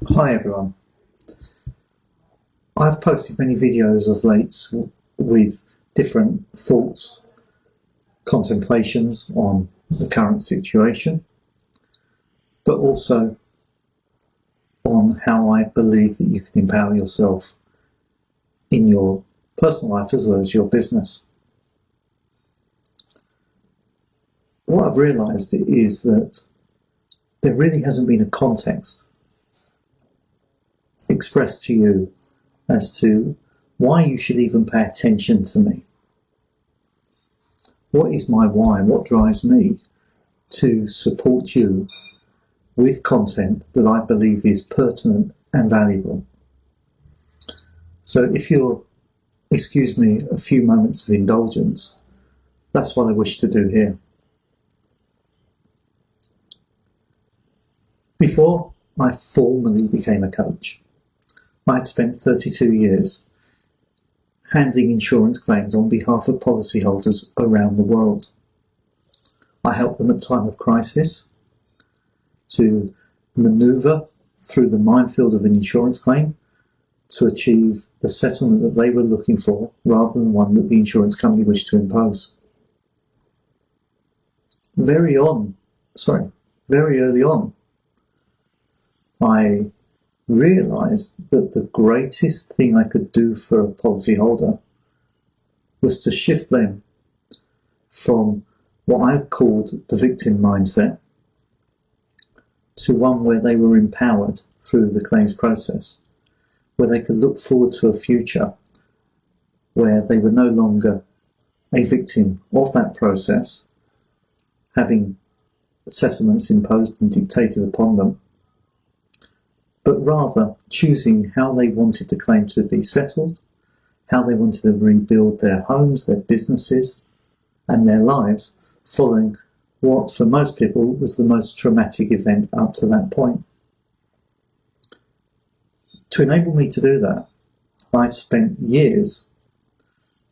Hi everyone. I've posted many videos of late with different thoughts, contemplations on the current situation, but also on how I believe that you can empower yourself in your personal life as well as your business. What I've realised is that there really hasn't been a context expressed to you as to why you should even pay attention to me. What is my why? What drives me to support you with content that I believe is pertinent and valuable? So if you'll excuse me a few moments of indulgence, that's what I wish to do here. Before I formally became a coach, I had spent 32 years handling insurance claims on behalf of policyholders around the world. I helped them at time of crisis to manoeuvre through the minefield of an insurance claim to achieve the settlement that they were looking for rather than one that the insurance company wished to impose. Very early on, I realised that the greatest thing I could do for a policyholder was to shift them from what I called the victim mindset to one where they were empowered through the claims process, where they could look forward to a future where they were no longer a victim of that process, having settlements imposed and dictated upon them, but rather choosing how they wanted the claim to be settled, how they wanted to rebuild their homes, their businesses, and their lives following what, for most people, was the most traumatic event up to that point. To enable me to do that, I spent years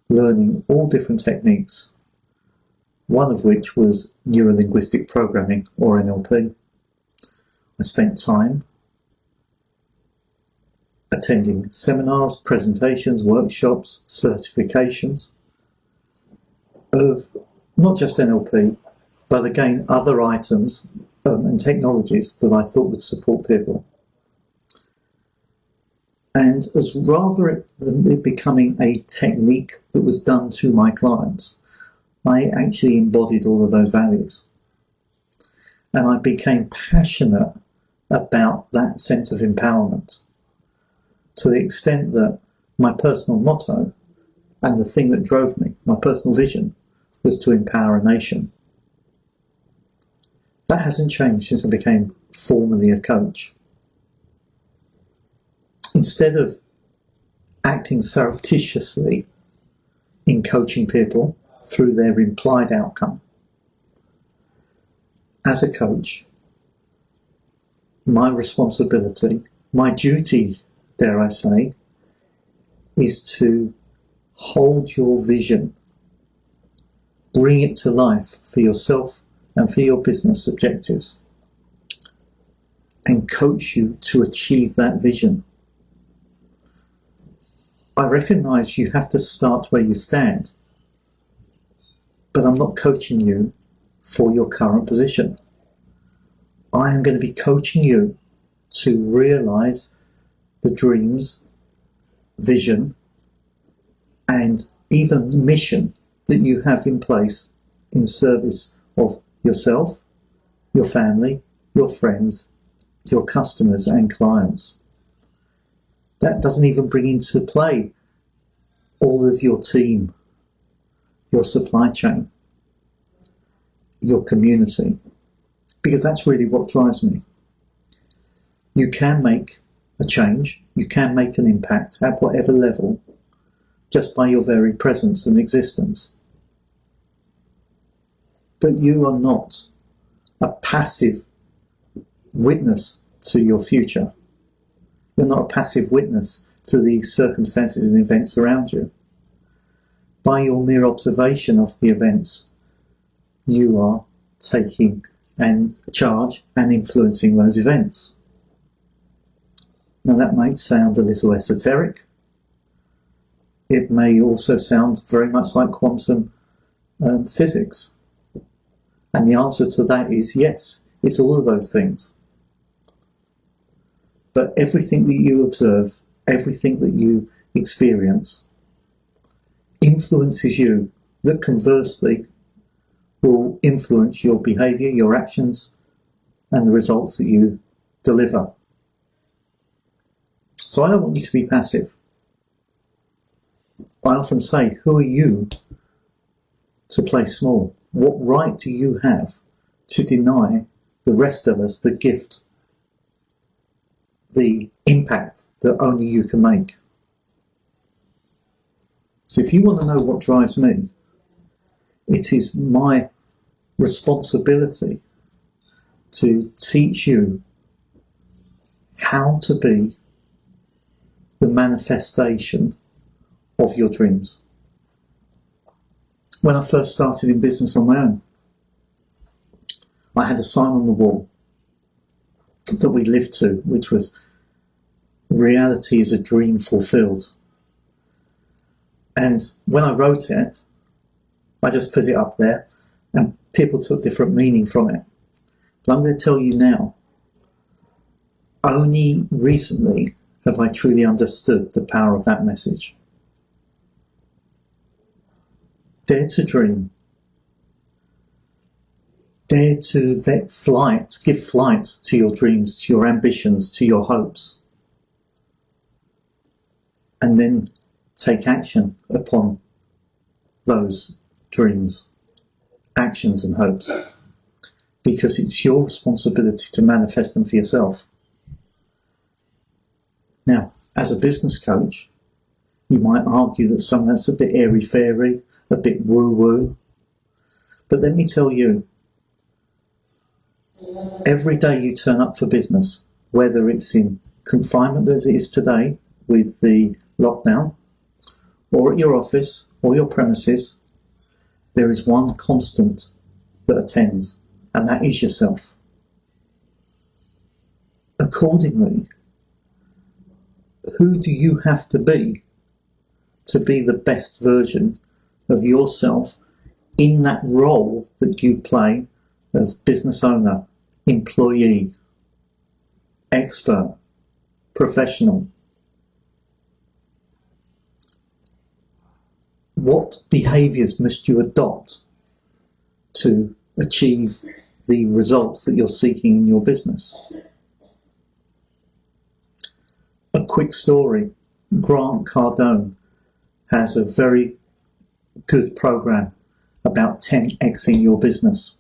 learning all different techniques, one of which was neuro-linguistic programming, or NLP. I spent time attending seminars, presentations, workshops, certifications of not just NLP, but again other items and technologies that I thought would support people. And as rather than it becoming a technique that was done to my clients, I actually embodied all of those values. And I became passionate about that sense of empowerment, to the extent that my personal motto and the thing that drove me, my personal vision, was to empower a nation. That hasn't changed since I became formally a coach. Instead of acting surreptitiously in coaching people through their implied outcome, as a coach, my responsibility, my duty, dare I say, is to hold your vision, bring it to life for yourself and for your business objectives, and coach you to achieve that vision. I recognise you have to start where you stand, but I'm not coaching you for your current position. I am going to be coaching you to realise the dreams, vision, and even mission that you have in place in service of yourself, your family, your friends, your customers and clients. That doesn't even bring into play all of your team, your supply chain, your community, because that's really what drives me. You can make a change, you can make an impact at whatever level, just by your very presence and existence. But you are not a passive witness to your future. You're not a passive witness to the circumstances and events around you. By your mere observation of the events, you are taking charge and influencing those events. Now that might sound a little esoteric. It may also sound very much like quantum physics. And the answer to that is yes, it's all of those things. But everything that you observe, everything that you experience, influences you, that conversely will influence your behaviour, your actions, and the results that you deliver. So I don't want you to be passive. I often say, who are you to play small? What right do you have to deny the rest of us the gift, the impact that only you can make? So if you want to know what drives me, it is my responsibility to teach you how to be the manifestation of your dreams. When I first started in business on my own, I had a sign on the wall that we lived to, which was, reality is a dream fulfilled. And when I wrote it, I just put it up there and people took different meaning from it. But I'm going to tell you now, only recently have I truly understood the power of that message. Dare to dream. Dare to give flight to your dreams, to your ambitions, to your hopes. And then take action upon those dreams, actions and hopes. Because it's your responsibility to manifest them for yourself. Now, as a business coach, you might argue that some of that's a bit airy-fairy, a bit woo-woo. But let me tell you, every day you turn up for business, whether it's in confinement as it is today with the lockdown, or at your office or your premises, there is one constant that attends, and that is yourself. Accordingly, who do you have to be the best version of yourself in that role that you play of business owner, employee, expert, professional? What behaviours must you adopt to achieve the results that you're seeking in your business? A quick story. Grant Cardone has a very good program about 10xing your business.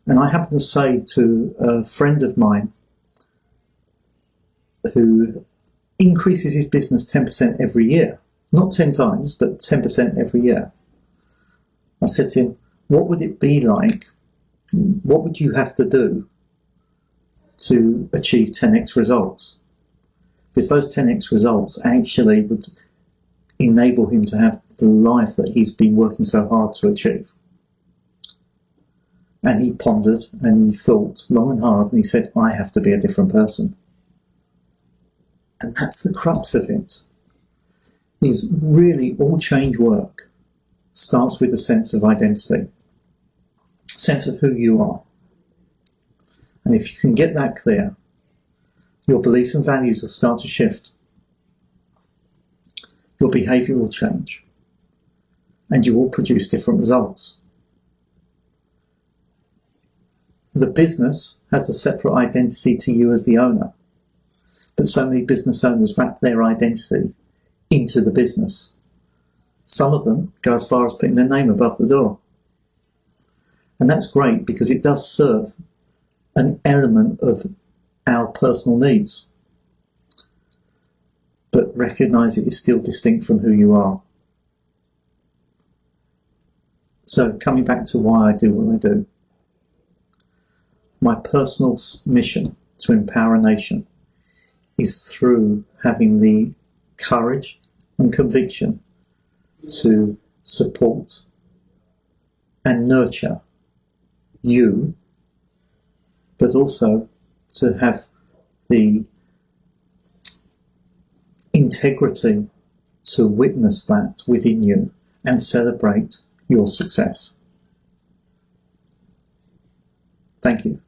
And I happen to say to a friend of mine who increases his business 10% every year, not 10 times, but 10% every year. I said to him, what would it be like? What would you have to do to achieve 10x results? Because those 10x results actually would enable him to have the life that he's been working so hard to achieve. And he pondered and he thought long and hard and he said, I have to be a different person. And that's the crux of it. Is really all change work starts with a sense of identity, sense of who you are. And if you can get that clear, your beliefs and values will start to shift. Your behaviour will change. And you will produce different results. The business has a separate identity to you as the owner. But so many business owners wrap their identity into the business. Some of them go as far as putting their name above the door. And that's great because it does serve an element of our personal needs. But recognise it is still distinct from who you are. So coming back to why I do what I do. My personal mission to empower a nation is through having the courage and conviction to support and nurture you, but also to have the integrity to witness that within you and celebrate your success. Thank you.